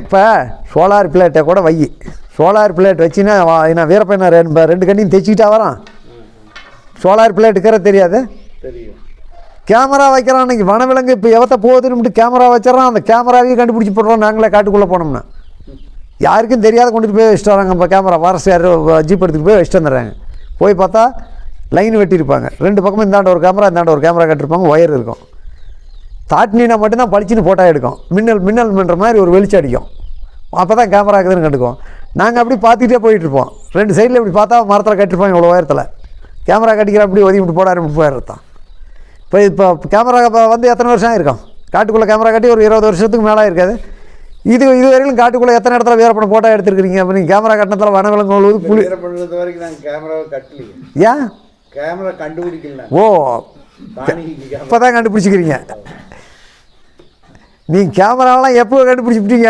இப்போ சோலார் பிளேட்டை கூட வை, சோலார் பிளேட் வச்சுன்னா நான் வீரப்பன் ரெண்டு கண்ணையும் தைச்சிக்கிட்டா வரான். சோலார் பிளேட் இருக்கிற தெரியாது, தெரியும். கேமரா வைக்கிறான். அன்றைக்கி வனவிலங்கு இப்போ எவத்த போகுதுன்னு கேமரா வச்சிடறான். அந்த கேமராவையும் கண்டுபிடிச்சி போடுறோம் நாங்களே காட்டுக்குள்ளே போனோம்னா. யாருக்கும் தெரியாத கொண்டுட்டு போய் வச்சுட்டு வராங்க. இப்போ கேமரா வாரசு யார் ஜீப் எடுத்துகிட்டு போய் வச்சுட்டு வந்துடுறாங்க. போய் பார்த்தா லைன் வெட்டியிருப்பாங்க. ரெண்டு பக்கமும் இந்தாண்ட ஒரு கேமரா இந்தாண்ட ஒரு கேமரா கட்டிருப்பாங்க. ஒயர் இருக்கும். தாட்டினா மட்டும்தான் பளிச்சுன்னு ஃபோட்டோ எடுக்கும். மின்னல் மின்னல் பண்ணுற மாதிரி ஒரு வெளிச்சம் அடிக்கும். அப்போ தான் கேமரா இருக்குதுன்னு கண்டுக்குவோம். நாங்கள் அப்படி பார்த்துக்கிட்டே போயிட்டுருப்போம். ரெண்டு சைடில் இப்படி பார்த்தா மரத்தில் கட்டிருப்பாங்க இவ்வளோ உயரத்தில். கேமரா கட்டிக்கிற அப்படி ஒதுக்கி விட்டு போடாரு போயிடுறதான். இப்போ கேமரா வந்து எத்தனை வருஷம் ஆகிருக்கும்? காட்டுக்குள்ளே கேமரா கட்டி ஒரு 20 வருஷத்துக்கு மேலே இருக்காது. இது வரையிலும் காட்டுக்குள்ளே எத்தனை இடத்துல வீரப்பனை ஃபோட்டோ எடுத்துருக்கிறீங்க? அப்போ நீங்கள் கேமரா கட்டினத்தில் வனவிலங்கு உழுது புலி வீரப்பனது வரைக்கும் நாங்கள் கேமராவை கட்டலையே. ஏன் கேமரா கண்டுபிடிக்கல? ஓ, இப்போ தான் கண்டுபிடிச்சிக்கிறீங்க. நீங்கள் கேமராவெலாம் எப்போ கண்டுபிடிச்சிட்டீங்க?